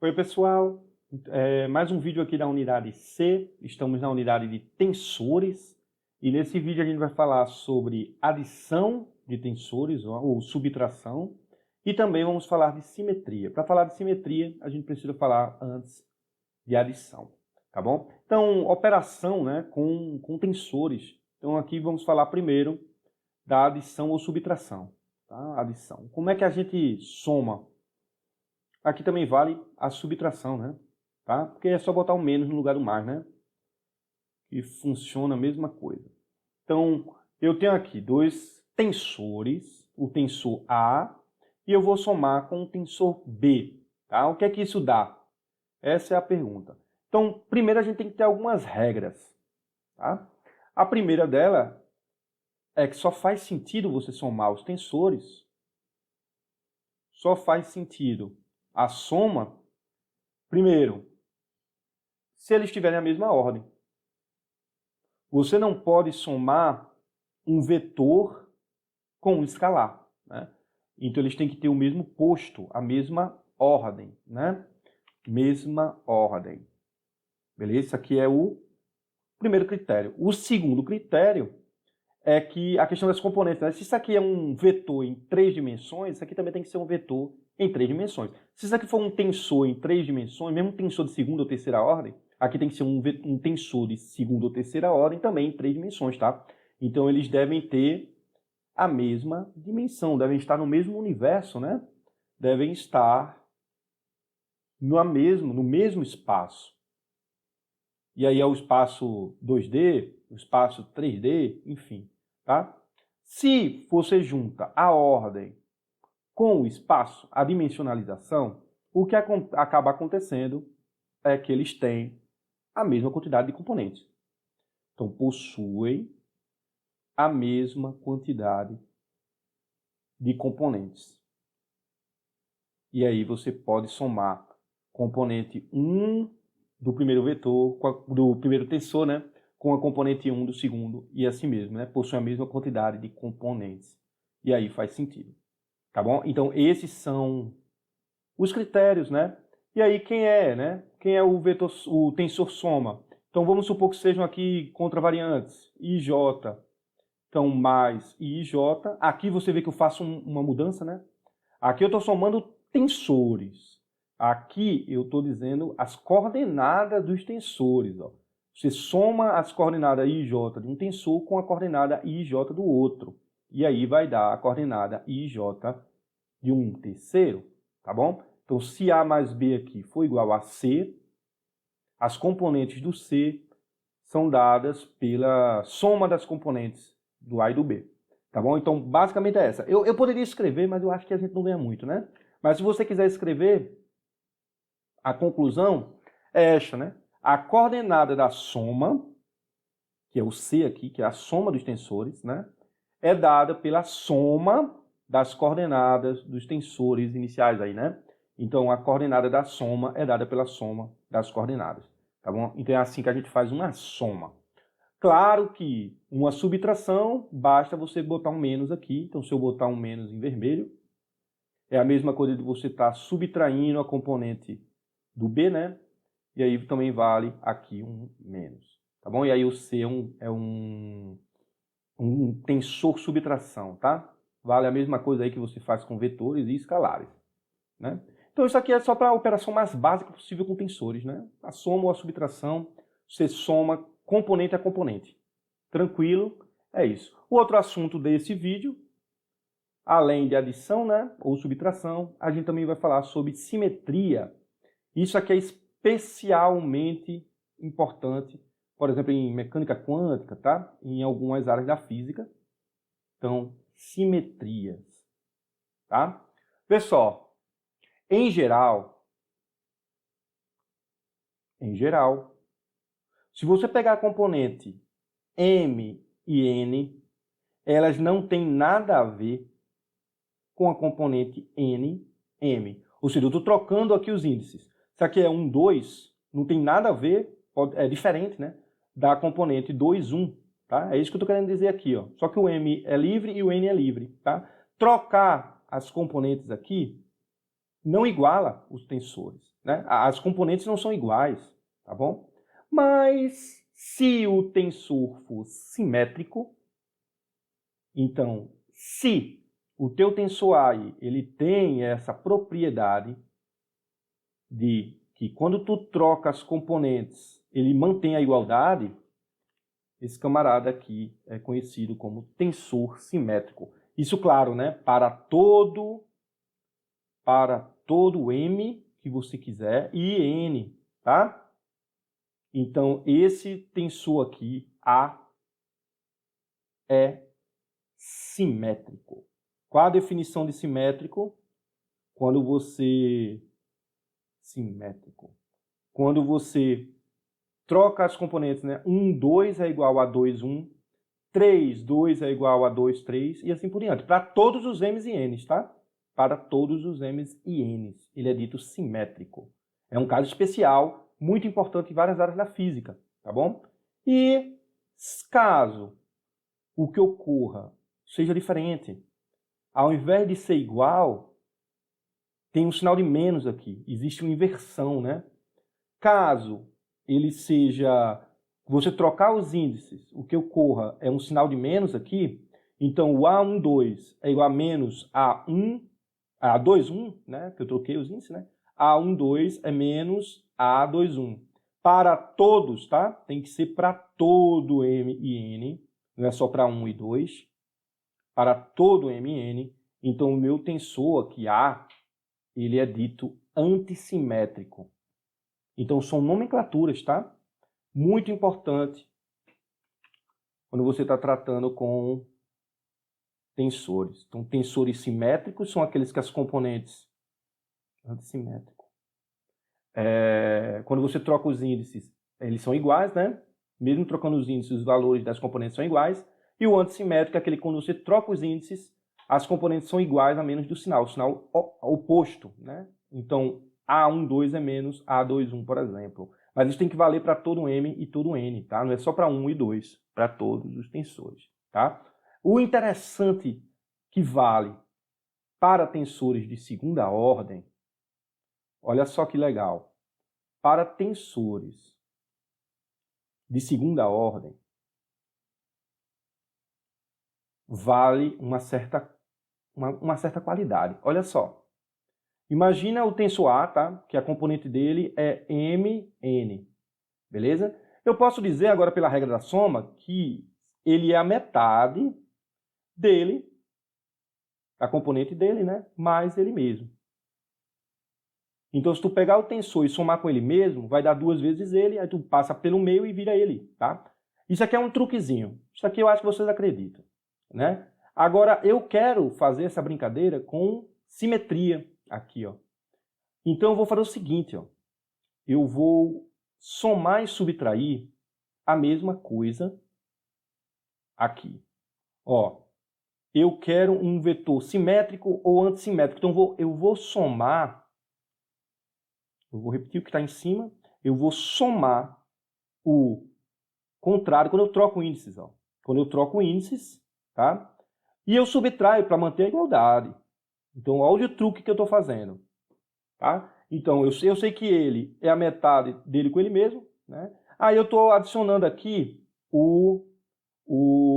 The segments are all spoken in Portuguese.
Oi, pessoal. Mais um vídeo aqui da unidade C. Estamos na unidade de tensores. E nesse vídeo a gente vai falar sobre adição de tensores ou subtração. E também vamos falar de simetria. Para falar de simetria, a gente precisa falar antes de adição. Tá bom? Então, operação, né, com tensores. Então aqui vamos falar primeiro da adição ou subtração. Tá? Adição. Como é que a gente soma? Aqui também vale a subtração, né? Tá? Porque é só botar um menos no lugar do mais, né? E funciona a mesma coisa. Então, eu tenho aqui dois tensores, o tensor A, e eu vou somar com o tensor B. Tá? O que é que isso dá? Essa é a pergunta. Então, primeiro a gente tem que ter algumas regras. Tá? A primeira dela é que só faz sentido você somar os tensores, só faz sentido a soma, primeiro, se eles estiverem na mesma ordem. Você não pode somar um vetor com um escalar, né? Então eles têm que ter o mesmo posto, a mesma ordem, né? Mesma ordem. Beleza? Isso aqui é o primeiro critério. O segundo critério é que a questão das componentes, né? Se isso aqui é um vetor em 3 dimensões, isso aqui também tem que ser um vetor em 3 dimensões. Se isso aqui for um tensor em 3 dimensões, mesmo um tensor de segunda ou terceira ordem, aqui tem que ser um tensor de segunda ou terceira ordem também em 3 dimensões, tá? Então eles devem ter a mesma dimensão, devem estar no mesmo universo, né? Devem estar no mesmo espaço. E aí é o espaço 2D, o espaço 3D, enfim, tá? Se você junta a ordem com o espaço, a dimensionalização, o que acaba acontecendo é que eles têm a mesma quantidade de componentes. Então, possuem a mesma quantidade de componentes. E aí você pode somar componente 1 do primeiro vetor, do primeiro tensor, né, com a componente 1 do segundo, e assim mesmo, né, possui a mesma quantidade de componentes. E aí faz sentido. Tá bom? Então, esses são os critérios, né? E aí, quem é o vetor, o tensor soma? Então, vamos supor que sejam aqui contravariantes, I e J. Então, mais I e J. Aqui você vê que eu faço uma mudança, né? Aqui eu estou somando tensores. Aqui eu estou dizendo as coordenadas dos tensores. Ó. Você soma as coordenadas I e J de um tensor com a coordenada I e J do outro. E aí vai dar a coordenada I e J de um terceiro, tá bom? Então, se A mais B aqui for igual a C, as componentes do C são dadas pela soma das componentes do A e do B, tá bom? Então, basicamente é essa. Eu poderia escrever, mas eu acho que a gente não ganha muito, né? Mas se você quiser escrever, a conclusão é esta, né? A coordenada da soma, que é o C aqui, que é a soma dos tensores, né? É dada pela soma das coordenadas dos tensores iniciais aí, né? Então, a coordenada da soma é dada pela soma das coordenadas, tá bom? Então, é assim que a gente faz uma soma. Claro que uma subtração, basta você botar um menos aqui. Então, se eu botar um menos em vermelho, é a mesma coisa de você estar subtraindo a componente do B, né? E aí também vale aqui um menos, tá bom? E aí o C é um tensor subtração, tá? Vale a mesma coisa aí que você faz com vetores e escalares, né? Então isso aqui é só para a operação mais básica possível com tensores, né? A soma ou a subtração, você soma componente a componente. Tranquilo? É isso. O outro assunto desse vídeo, além de adição, né, ou subtração, a gente também vai falar sobre simetria. Isso aqui é especialmente importante, por exemplo, em mecânica quântica, tá? Em algumas áreas da física. Então, simetrias, tá? Pessoal, em geral, se você pegar a componente M e N, elas não têm nada a ver com a componente N, M. Ou seja, eu estou trocando aqui os índices. Isso aqui é 1, 2, não tem nada a ver, é diferente, né, da componente 2, 1. Tá? É isso que eu estou querendo dizer aqui. Ó. Só que o M é livre e o N é livre. Tá? Trocar as componentes aqui não iguala os tensores. né? As componentes não são iguais, tá bom? Mas se o tensor for simétrico, então, se o teu tensor A ele tem essa propriedade de que quando tu troca as componentes, ele mantém a igualdade, esse camarada aqui é conhecido como tensor simétrico. Isso, claro, né, para todo M que você quiser e N, tá? Então, esse tensor aqui, A, é simétrico. Qual a definição de simétrico? Quando você troca as componentes, né? 1, 2 é igual a 2, 1. 3, 2 é igual a 2, 3 e assim por diante. Para todos os M's e N's, tá? Para todos os M's e N's. Ele é dito simétrico. É um caso especial, muito importante em várias áreas da física, tá bom? E caso o que ocorra seja diferente, ao invés de ser igual, tem um sinal de menos aqui. Existe uma inversão, né? Caso ele seja... Você trocar os índices, o que ocorra é um sinal de menos aqui, então o A12 é igual a menos A21, né? Que eu troquei os índices, né? A12 é menos A21. Para todos, tá? Tem que ser para todo M e N, não é só para 1 e 2. Para todo M e N, então o meu tensor aqui, A, ele é dito antissimétrico. Então são nomenclaturas, tá? Muito importante quando você está tratando com tensores. Então, tensores simétricos são aqueles que as componentes... Antissimétrico. Quando você troca os índices, eles são iguais, né? Mesmo trocando os índices, os valores das componentes são iguais. E o antissimétrico é aquele que quando você troca os índices, as componentes são iguais a menos do sinal, o sinal oposto, né? Então, A12 é menos A21, por exemplo. Mas isso tem que valer para todo M e todo N, tá? Não é só para 1 e 2, para todos os tensores, tá? O interessante que vale para tensores de segunda ordem, olha só que legal. Para tensores de segunda ordem, vale uma certa qualidade. Olha só. Imagina o tensor A, tá? Que a componente dele é MN. Beleza? Eu posso dizer agora pela regra da soma que ele é a metade dele, a componente dele, né? Mais ele mesmo. Então, se tu pegar o tensor e somar com ele mesmo, vai dar 2 vezes ele, aí tu passa pelo meio e vira ele, tá? Isso aqui é um truquezinho. Isso aqui eu acho que vocês acreditam, né? Agora, eu quero fazer essa brincadeira com simetria aqui, ó. Então, eu vou fazer o seguinte, ó. Eu vou somar e subtrair a mesma coisa aqui. Ó, eu quero um vetor simétrico ou antissimétrico. Então, eu vou somar, eu vou repetir o que está em cima, eu vou somar o contrário quando eu troco índices. Ó. Quando eu troco índices, tá? E eu subtraio para manter a igualdade. Então, olha o truque que eu estou fazendo. Tá? Então, eu sei que ele é a metade dele com ele mesmo. Né? Aí eu estou adicionando aqui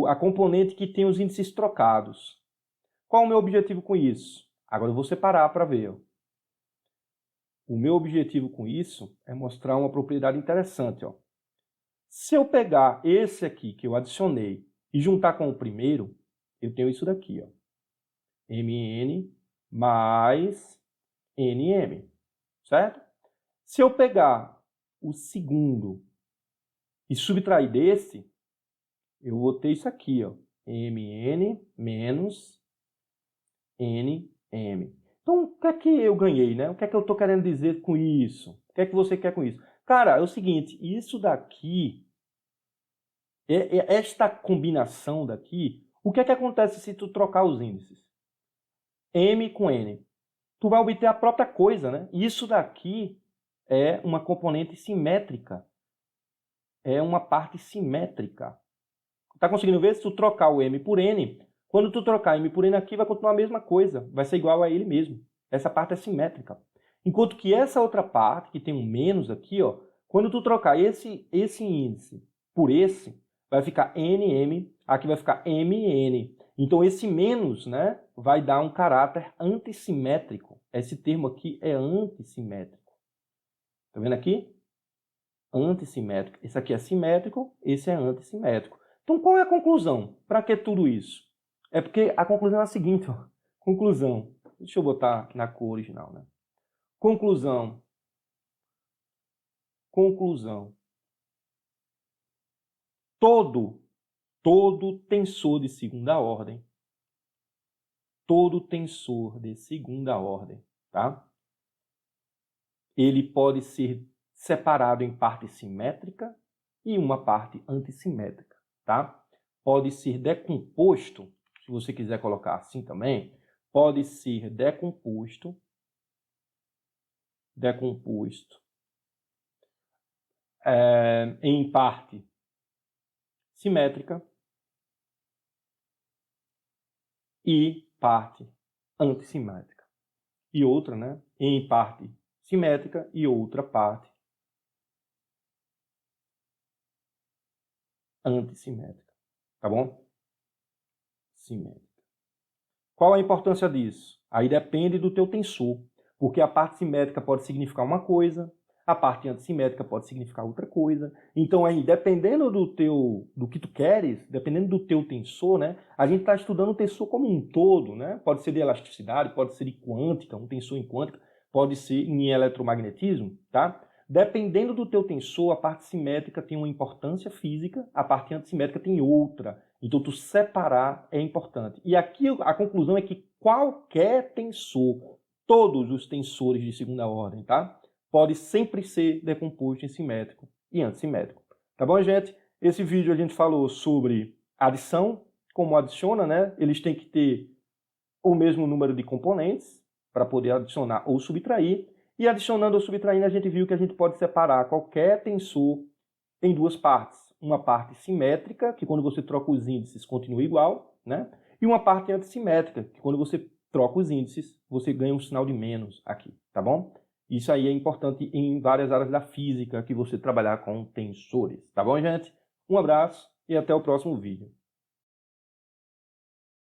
a componente que tem os índices trocados. Qual é o meu objetivo com isso? Agora eu vou separar para ver. Ó. O meu objetivo com isso é mostrar uma propriedade interessante. Ó. Se eu pegar esse aqui que eu adicionei e juntar com o primeiro, eu tenho isso daqui. Ó. MN mais NM. Certo? Se eu pegar o segundo e subtrair desse, eu vou ter isso aqui, ó, MN menos NM. Então, o que é que eu ganhei, né? O que é que eu estou querendo dizer com isso? O que é que você quer com isso? Cara, é o seguinte, isso daqui, esta combinação daqui, o que é que acontece se tu trocar os índices? M com N. Tu vai obter a própria coisa, né? Isso daqui é uma componente simétrica. É uma parte simétrica. Tá conseguindo ver? Se tu trocar o M por N, quando tu trocar M por N aqui, vai continuar a mesma coisa. Vai ser igual a ele mesmo. Essa parte é simétrica. Enquanto que essa outra parte, que tem um menos aqui, ó, quando tu trocar esse índice por esse, vai ficar NM, aqui vai ficar MN. Então esse menos, né, vai dar um caráter antissimétrico. Esse termo aqui é antissimétrico. Tá vendo aqui? Antissimétrico. Esse aqui é simétrico, esse é antissimétrico. Então qual é a conclusão? Para que tudo isso? É porque a conclusão é a seguinte, ó. Conclusão. Deixa eu botar aqui na cor original, né? Conclusão. Conclusão. Todo tensor de segunda ordem, tá? Ele pode ser separado em parte simétrica e uma parte antissimétrica, tá? Pode ser decomposto, se você quiser colocar assim também, pode ser decomposto em parte simétrica e parte antissimétrica. E outra, né? Em parte simétrica e outra parte antissimétrica. Tá bom? Simétrica. Qual a importância disso? Aí depende do teu tensor. Porque a parte simétrica pode significar uma coisa, a parte antissimétrica pode significar outra coisa. Então, aí, dependendo do que tu queres, dependendo do teu tensor, né? A gente está estudando o tensor como um todo, né? Pode ser de elasticidade, pode ser de quântica, um tensor em quântica, pode ser em eletromagnetismo, tá? Dependendo do teu tensor, a parte simétrica tem uma importância física, a parte antissimétrica tem outra. Então, tu separar é importante. E aqui a conclusão é que qualquer tensor, todos os tensores de segunda ordem, tá? Pode sempre ser decomposto em simétrico e antissimétrico. Tá bom, gente? Esse vídeo a gente falou sobre adição, como adiciona, né? Eles têm que ter o mesmo número de componentes para poder adicionar ou subtrair. E adicionando ou subtraindo, a gente viu que a gente pode separar qualquer tensor em duas partes. Uma parte simétrica, que quando você troca os índices continua igual, né? E uma parte antissimétrica, que quando você troca os índices, você ganha um sinal de menos aqui, tá bom? Isso aí é importante em várias áreas da física que você trabalhar com tensores, tá bom, gente? Um abraço e até o próximo vídeo.